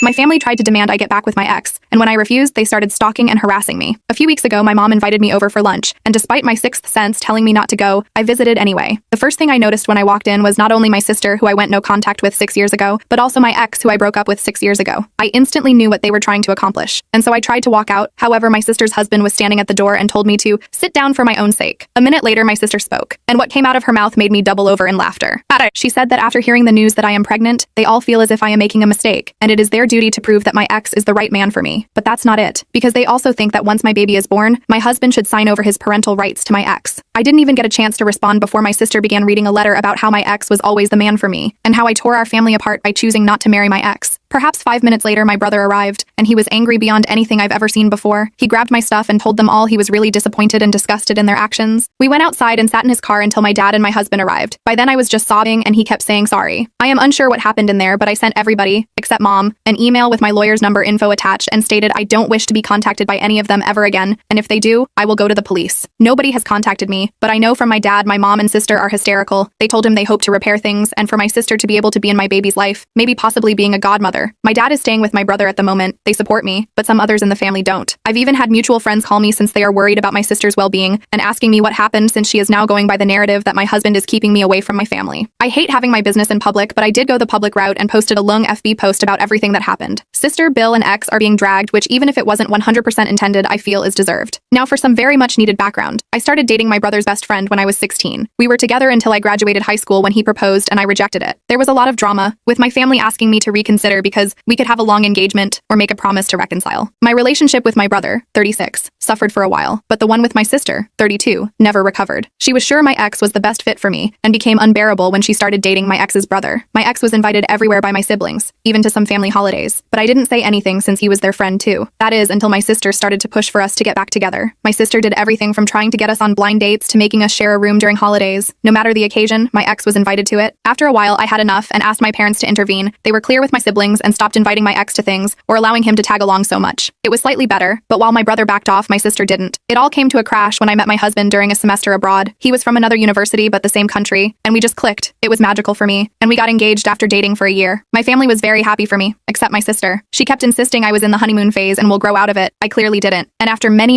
My family tried to demand I get back with my ex, and when I refused, they started stalking and harassing me. A few weeks ago, my mom invited me over for lunch, and despite my sixth sense telling me not to go, I visited anyway. The first thing I noticed when I walked in was not only my sister, who I went no contact with 6 years ago, but also my ex, who I broke up with 6 years ago. I instantly knew what they were trying to accomplish, and so I tried to walk out. However, my sister's husband was standing at the door and told me to sit down for my own sake. A minute later, my sister spoke, and what came out of her mouth made me double over in laughter. She said that after hearing the news that I am pregnant, they all feel as if I am making a mistake, and it is their duty to prove that my ex is the right man for me. But that's not it, because they also think that once my baby is born, my husband should sign over his parental rights to my ex. I didn't even get a chance to respond before my sister began reading a letter about how my ex was always the man for me, and how I tore our family apart by choosing not to marry my ex. Perhaps 5 minutes later, my brother arrived, and he was angry beyond anything I've ever seen before. He grabbed my stuff and told them all he was really disappointed and disgusted in their actions. We went outside and sat in his car until my dad and my husband arrived. By then I was just sobbing, and he kept saying sorry. I am unsure what happened in there, but I sent everybody, except mom, an email with my lawyer's number info attached and stated I don't wish to be contacted by any of them ever again, and if they do, I will go to the police. Nobody has contacted me, but I know from my dad my mom and sister are hysterical. They told him they hope to repair things, and for my sister to be able to be in my baby's life, maybe possibly being a godmother. My dad is staying with my brother at the moment. They support me, but some others in the family don't. I've even had mutual friends call me since they are worried about my sister's well-being and asking me what happened, since she is now going by the narrative that my husband is keeping me away from my family. I hate having my business in public, but I did go the public route and posted a long FB post about everything that happened. Sister, Bill, and ex are being dragged, which even if it wasn't 100% intended, I feel is deserved. Now for some very much needed background. I started dating my brother's best friend when I was 16. We were together until I graduated high school when he proposed and I rejected it. There was a lot of drama, with my family asking me to reconsider because we could have a long engagement or make a promise to reconcile. My relationship with my brother, 36, suffered for a while, but the one with my sister, 32, never recovered. She was sure my ex was the best fit for me and became unbearable when she started dating my ex's brother. My ex was invited everywhere by my siblings, even to some family holidays, but I didn't say anything since he was their friend too. That is, until my sister started to push for us to get back together. My sister did everything from trying to get us on blind dates to making us share a room during holidays. No matter the occasion, my ex was invited to it. After a while, I had enough and asked my parents to intervene. They were clear with my siblings and stopped inviting my ex to things or allowing him to tag along so much. It was slightly better, but while my brother backed off, my sister didn't. It all came to a crash when I met my husband during a semester abroad. He was from another university but the same country, and we just clicked. It was magical for me, and we got engaged after dating for a year. My family was very happy for me, except my sister. She kept insisting I was in the honeymoon phase and will grow out of it. I clearly didn't. And after many,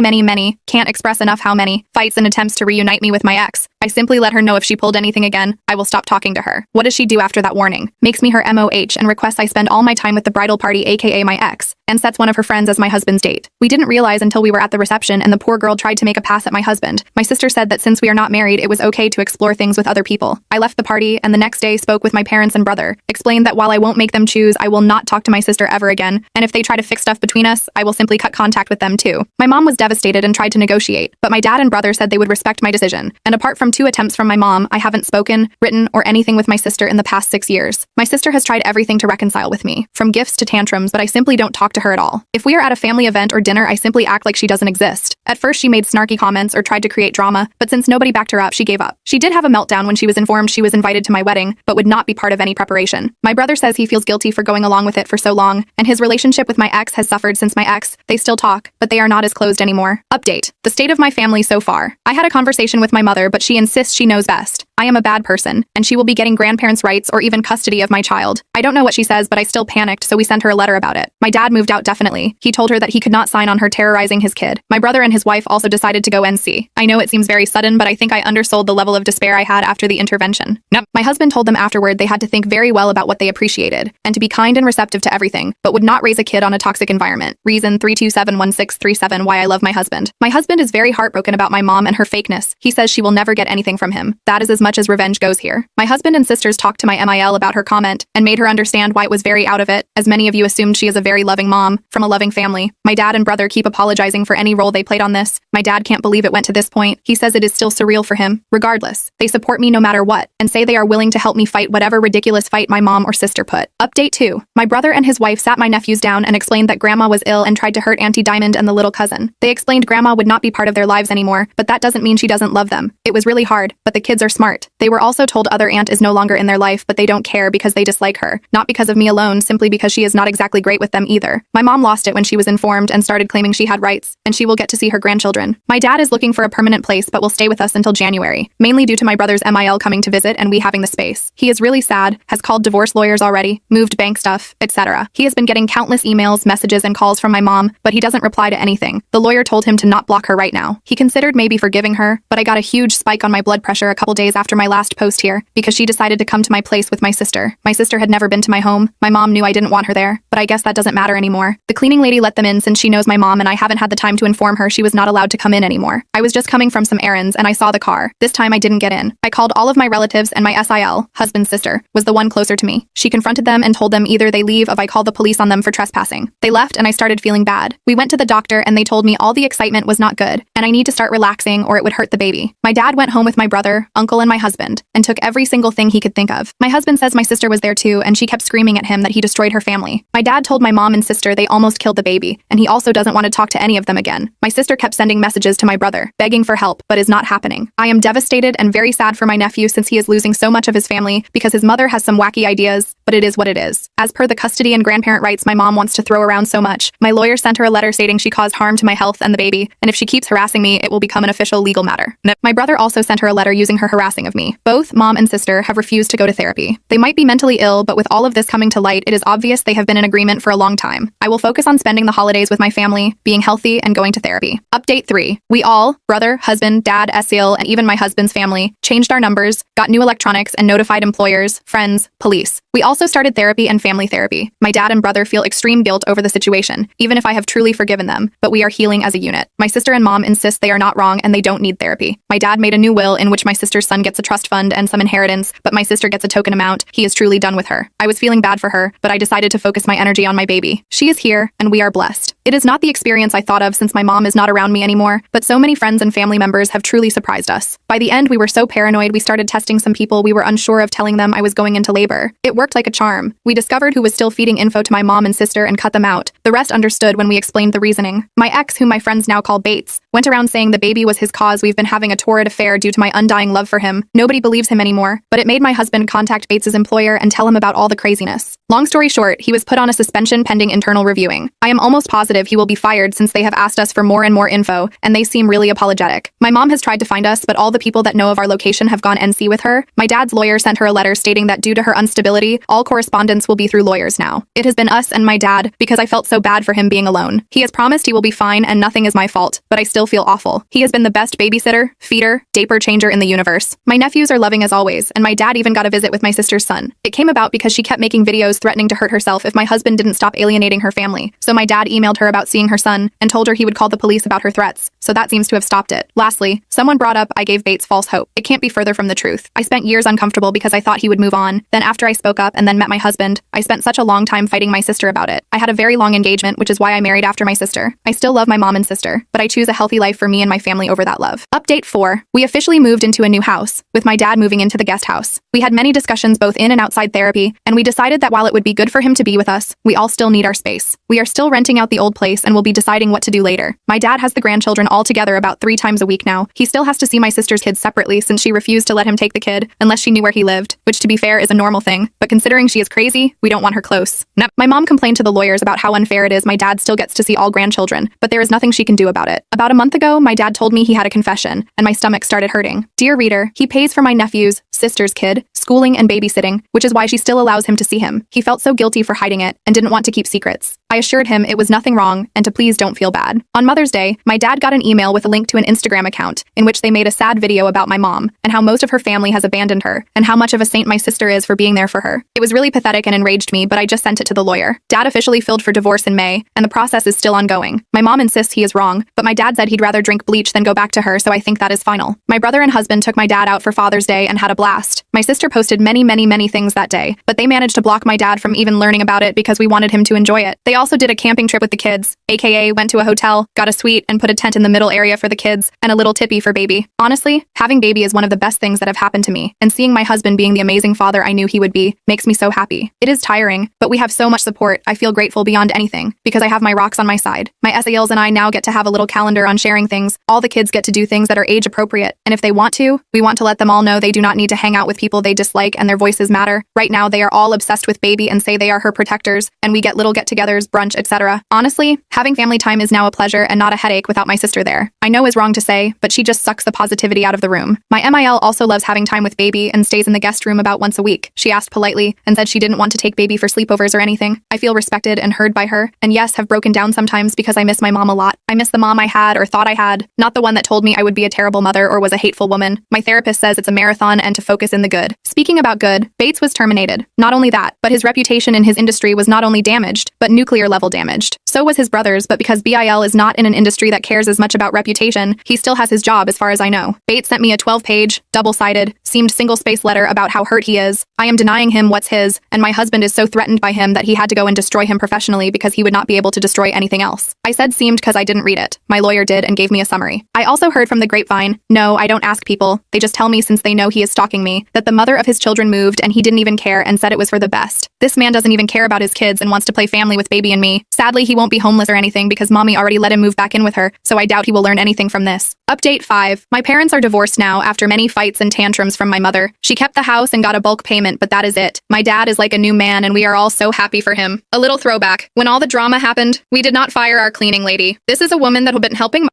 can't express enough how many, fights and attempts to reunite me with my ex, I simply let her know if she pulled anything again, I will stop talking to her. What does she do after that warning? Makes me her MOH and requests I spend all my time with the bridal party, aka my ex, and sets one of her friends as my husband's date. We didn't realize until we were at the reception and the poor girl tried to make a pass at my husband. My sister said that since we are not married, it was okay to explore things with other people. I left the party and the next day spoke with my parents and brother, explained that while I won't make them choose, I will not talk to my sister ever again, and if they try to fix stuff between us, I will simply cut contact with them too. My mom was devastated and tried to negotiate, but my dad and brother said they would respect my decision, and apart from 2 attempts from my mom, I haven't spoken, written, or anything with my sister in the past 6 years. My sister has tried everything to reconcile with me, from gifts to tantrums, but I simply don't talk to her at all. If we are at a family event or dinner, I simply act like she doesn't exist. At first she made snarky comments or tried to create drama, but since nobody backed her up, she gave up. She did have a meltdown when she was informed she was invited to my wedding, but would not be part of any preparation. My brother says he feels guilty for going along with it for so long, and his relationship with my ex has suffered since my ex. They still talk, but they are not as closed anymore. Update: the state of my family so far. I had a conversation with my mother, but she insists she knows best. I am a bad person, and she will be getting grandparents' rights or even custody of my child. I don't know what she says, but I still panicked, so we sent her a letter about it. My dad moved out definitely. He told her that he could not sign on her terrorizing his kid. My brother and his wife also decided to go NC. I know it seems very sudden, but I think I undersold the level of despair I had after the intervention. Nope. My husband told them afterward they had to think very well about what they appreciated, and to be kind and receptive to everything, but would not raise a kid on a toxic environment. Reason 3271637 why I love my husband. My husband is very heartbroken about my mom and her fakeness. He says she will never get anything from him. That is as much as revenge goes here. My husband and sisters talked to my MIL about her comment and made her understand why it was very out of it, as many of you assumed she is a very loving mom from a loving family. My dad and brother keep apologizing for any role they played on this. My dad can't believe it went to this point. He says it is still surreal for him. Regardless, they support me no matter what and say they are willing to help me fight whatever ridiculous fight my mom or sister put. Update 2. My brother and his wife sat my nephews down and explained that grandma was ill and tried to hurt Auntie Diamond and the little cousin. They explained grandma would not be part of their lives anymore, but that doesn't mean she doesn't love them. It was really hard, but the kids are smart. smart. They were also told other aunt is no longer in their life, but they don't care because they dislike her. Not because of me alone, simply because she is not exactly great with them either. My mom lost it when she was informed and started claiming she had rights, and she will get to see her grandchildren. My dad is looking for a permanent place but will stay with us until January, mainly due to my brother's MIL coming to visit and we having the space. He is really sad, has called divorce lawyers already, moved bank stuff, etc. He has been getting countless emails, messages, and calls from my mom, but he doesn't reply to anything. The lawyer told him to not block her right now. He considered maybe forgiving her, but I got a huge spike on my blood pressure a couple days after my last post here because she decided to come to my place with my sister. My sister had never been to my home. My mom knew I didn't want her there, but I guess that doesn't matter anymore. The cleaning lady let them in since she knows my mom and I haven't had the time to inform her she was not allowed to come in anymore. I was just coming from some errands and I saw the car. This time I didn't get in. I called all of my relatives and my SIL, husband's sister, was the one closer to me. She confronted them and told them either they leave or I call the police on them for trespassing. They left and I started feeling bad. We went to the doctor and they told me all the excitement was not good and I need to start relaxing or it would hurt the baby. My dad went home with my brother, uncle, and my husband and took every single thing he could think of. My husband says my sister was there too and she kept screaming at him that he destroyed her family. My dad told my mom and sister they almost killed the baby and he also doesn't want to talk to any of them again. My sister kept sending messages to my brother, begging for help, but is not happening. I am devastated and very sad for my nephew since he is losing so much of his family because his mother has some wacky ideas, but it is what it is. As per the custody and grandparent rights my mom wants to throw around so much, my lawyer sent her a letter stating she caused harm to my health and the baby, and if she keeps harassing me, it will become an official legal matter. My brother also sent her a letter using her harassing of me. Both mom and sister have refused to go to therapy. They might be mentally ill, but with all of this coming to light, it is obvious they have been in agreement for a long time. I will focus on spending the holidays with my family, being healthy, and going to therapy. Update 3. We all, brother, husband, dad, SEL, and even my husband's family, changed our numbers, got new electronics, and notified employers, friends, police. We also started therapy and family therapy. My dad and brother feel extreme guilt over the situation, even if I have truly forgiven them, but we are healing as a unit. My sister and mom insist they are not wrong and they don't need therapy. My dad made a new will in which my sister's son gets a trust fund and some inheritance, but my sister gets a token amount. He is truly done with her. I was feeling bad for her, but I decided to focus my energy on my baby. She is here, and we are blessed. It is not the experience I thought of since my mom is not around me anymore, but so many friends and family members have truly surprised us. By the end, we were so paranoid we started testing some people we were unsure of, telling them I was going into labor. It worked like a charm. We discovered who was still feeding info to my mom and sister and cut them out. The rest understood when we explained the reasoning. My ex, whom my friends now call Bates, went around saying the baby was his cause. We've been having a torrid affair due to my undying love for him. Nobody believes him anymore, but it made my husband contact Bates's employer and tell him about all the craziness. Long story short, he was put on a suspension pending internal reviewing. I am almost positive he will be fired since they have asked us for more and more info, and they seem really apologetic. My mom has tried to find us, but all the people that know of our location have gone NC with her. My dad's lawyer sent her a letter stating that due to her instability, all correspondence will be through lawyers now. It has been us and my dad because I felt so bad for him being alone. He has promised he will be fine and nothing is my fault, but I still feel awful. He has been the best babysitter, feeder, diaper changer in the universe. My nephews are loving as always, and my dad even got a visit with my sister's son. It came about because she kept making videos threatening to hurt herself if my husband didn't stop alienating her family. So my dad emailed her about seeing her son and told her he would call the police about her threats. So that seems to have stopped it. Lastly, someone brought up I gave Bates false hope. It can't be further from the truth. I spent years uncomfortable because I thought he would move on. Then after I spoke up and then met my husband, I spent such a long time fighting my sister about it. I had a very long engagement, which is why I married after my sister. I still love my mom and sister, but I choose a healthy life for me and my family over that love. Update 4. We officially moved into a new house, with my dad moving into the guest house. We had many discussions both in and outside therapy, and we decided that while it would be good for him to be with us, we all still need our space. We are still renting out the old place and will be deciding what to do later. My dad has the grandchildren all together about 3 times a week now. He still has to see my sister's kids separately since she refused to let him take the kid unless she knew where he lived, which to be fair is a normal thing, but considering she is crazy, we don't want her close. No. My mom complained to the lawyers about how unfair it is my dad still gets to see all grandchildren, but there is nothing she can do about it. About a month ago, my dad told me he had a confession, and my stomach started hurting. Dear reader, he pays for my nephew's sister's kid, schooling and babysitting, which is why she still allows him to see him. He felt so guilty for hiding it and didn't want to keep secrets. I assured him it was nothing wrong and to please don't feel bad. On Mother's Day, my dad got an email with a link to an Instagram account in which they made a sad video about my mom and how most of her family has abandoned her and how much of a saint my sister is for being there for her. It was really pathetic and enraged me, but I just sent it to the lawyer. Dad officially filed for divorce in May, and the process is still ongoing. My mom insists he is wrong, but my dad said he'd rather drink bleach than go back to her, so I think that is final. My brother and husband took my dad out for Father's Day and had a blast. blast. My sister posted many things that day, but they managed to block my dad from even learning about it because we wanted him to enjoy it. They also did a camping trip with the kids, aka went to a hotel, got a suite, and put a tent in the middle area for the kids, and a little tippy for baby. Honestly, having baby is one of the best things that have happened to me, and seeing my husband being the amazing father I knew he would be makes me so happy. It is tiring, but we have so much support. I feel grateful beyond anything because I have my rocks on my side. My SALs and I now get to have a little calendar on sharing things. All the kids get to do things that are age appropriate, and if they want to, we want to let them all know they do not need to hang out with people they dislike and their voices matter. Right now, they are all obsessed with baby and say they are her protectors, and we get little get-togethers, brunch, etc. Honestly, having family time is now a pleasure and not a headache without my sister there. I know is wrong to say, but she just sucks the positivity out of the room. My MIL also loves having time with baby and stays in the guest room about once a week. She asked politely and said she didn't want to take baby for sleepovers or anything. I feel respected and heard by her, and yes, have broken down sometimes because I miss my mom a lot. I miss the mom I had or thought I had, not the one that told me I would be a terrible mother or was a hateful woman. My therapist says it's a marathon and to focus in the good. Speaking about good, Bates was terminated. Not only that, but his reputation in his industry was not only damaged, but nuclear level damaged. So was his brother's, but because BIL is not in an industry that cares as much about reputation, he still has his job as far as I know. Bates sent me a 12-page, double-sided, seamed single-space letter about how hurt he is. I am denying him what's his, and my husband is so threatened by him that he had to go and destroy him professionally because he would not be able to destroy anything else. I said seemed because I didn't read it. My lawyer did and gave me a summary. I also heard from the grapevine, no, I don't ask people, they just tell me since they know he is stalking me, that the mother of his children moved and he didn't even care and said it was for the best. This man doesn't even care about his kids and wants to play family with baby and me. Sadly, he won't be homeless or anything because mommy already let him move back in with her, so I doubt he will learn anything from this. Update 5. My parents are divorced now after many fights and tantrums from my mother. She kept the house and got a bulk payment, but that is it. My dad is like a new man and we are all so happy for him. A little throwback. When all the drama happened, we did not fire our cleaning lady. This is a woman that had been helping my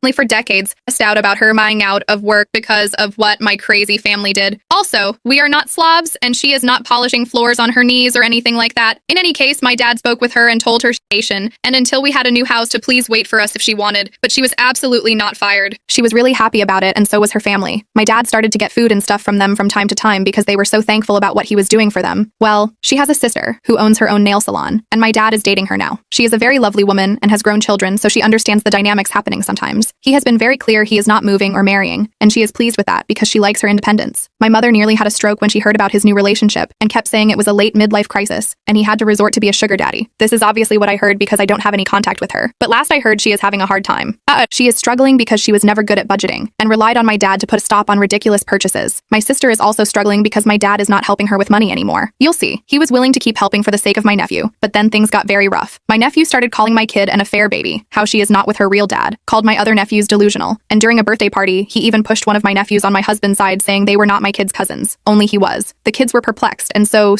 family for decades, stressed out about her buying out of work because of what my crazy family did. Also, we are not Slavs, and she is not polishing floors on her knees or anything like that. In any case, my dad spoke with her and told her station, and until we had a new house to please wait for us if she wanted, but she was absolutely not fired. She was really happy about it, and so was her family. My dad started to get food and stuff from them from time to time because they were so thankful about what he was doing for them. Well, she has a sister who owns her own nail salon, and my dad is dating her now. She is a very lovely woman and has grown children, so she understands the dynamics happening sometimes. He has been very clear he is not moving or marrying, and she is pleased with that because she likes her independence. My mother nearly had a stroke when she heard about his new relationship and kept saying it was a late midlife crisis, and he had to resort to be a sugar daddy. This is obviously what I heard because I don't have any contact with her, but last I heard she is having a hard time. She is struggling because she was never good at budgeting and relied on my dad to put a stop on ridiculous purchases. My sister is also struggling because my dad is not helping her with money anymore. You'll see, he was willing to keep helping for the sake of my nephew, but then things got very rough. My nephew started calling my kid an affair baby, how she is not with her real dad, called my other nephews delusional, and during a birthday party, he even pushed one of my nephews on my husband's side saying they were not my kid's cousins, only he was. The kids were perplexed and so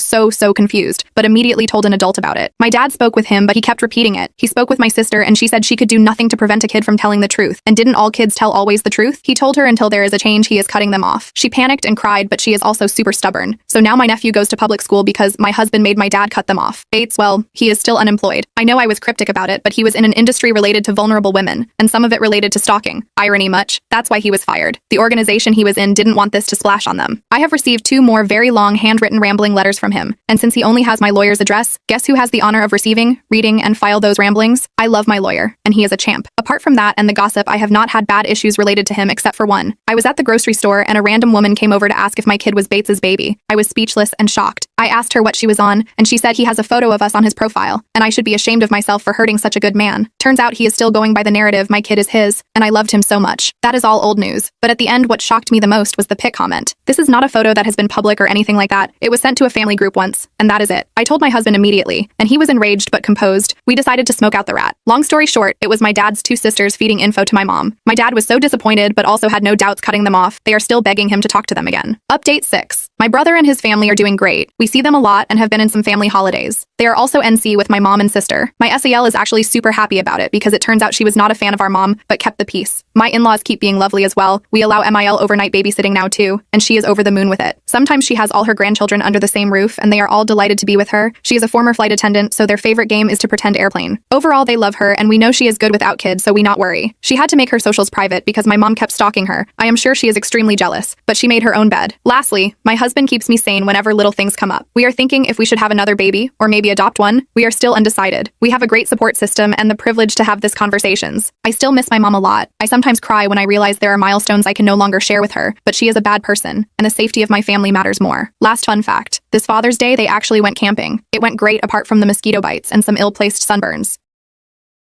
confused, but immediately told an adult about it. My dad spoke with him, but he kept repeating it. He spoke with my sister and she said she could do nothing to prevent a kid from telling the truth. And didn't all kids tell always the truth? He told her until there is a change, he is cutting them off. She panicked and cried, but she is also super stubborn. So now my nephew goes to public school because my husband made my dad cut them off. Bates, well, he is still unemployed. I know I was cryptic about it, but he was in an industry related to vulnerable women, and some of it related to stalking. Irony much? That's why he was fired. The organization he was in didn't want this to splash on them. I have received 2 more very long handwritten rambling letters from him, and since he only has my lawyer's address, guess who has the honor of receiving, reading, and file those ramblings? I love my lawyer, and he is a champ. Apart from that and the gossip, I have not had bad issues related to him except for one. I was at the grocery store and a random woman came over to ask if my kid was Bates's baby. I was speechless and shocked. I asked her what she was on, and she said he has a photo of us on his profile, and I should be ashamed of myself for hurting such a good man. Turns out he is still going by the narrative my kid is his, and I loved him so much. That is all old news. But at the end, what shocked me the most was the pic comment. This is not a photo that has been public or anything like that. It was sent to a family group once, and that is it. I told my husband immediately, and he was enraged but composed. We decided to smoke out the rat. Long story short, it was my dad's 2 sisters feeding info to my mom. My dad was so disappointed but also had no doubts cutting them off. They are still begging him to talk to them again. Update 6. My brother and his family are doing great. We see them a lot and have been in some family holidays. They are also NC with my mom and sister. My SAL is actually super happy about it because it turns out she was not a fan of our mom, but kept the peace. My in-laws keep being lovely as well. We allow MIL overnight babysitting now too, and she is over the moon with it. Sometimes she has all her grandchildren under the same roof, and they are all delighted to be with her. She is a former flight attendant, so their favorite game is to pretend airplane. Overall, they love her, and we know she is good without kids, so we not worry. She had to make her socials private because my mom kept stalking her. I am sure she is extremely jealous, but she made her own bed. Lastly, my husband husband keeps me sane whenever little things come up. We are thinking if we should have another baby, or maybe adopt one. We are still undecided. We have a great support system and the privilege to have these conversations. I still miss my mom a lot. I sometimes cry when I realize there are milestones I can no longer share with her, but she is a bad person, and the safety of my family matters more. Last fun fact. This Father's Day, they actually went camping. It went great apart from the mosquito bites and some ill-placed sunburns.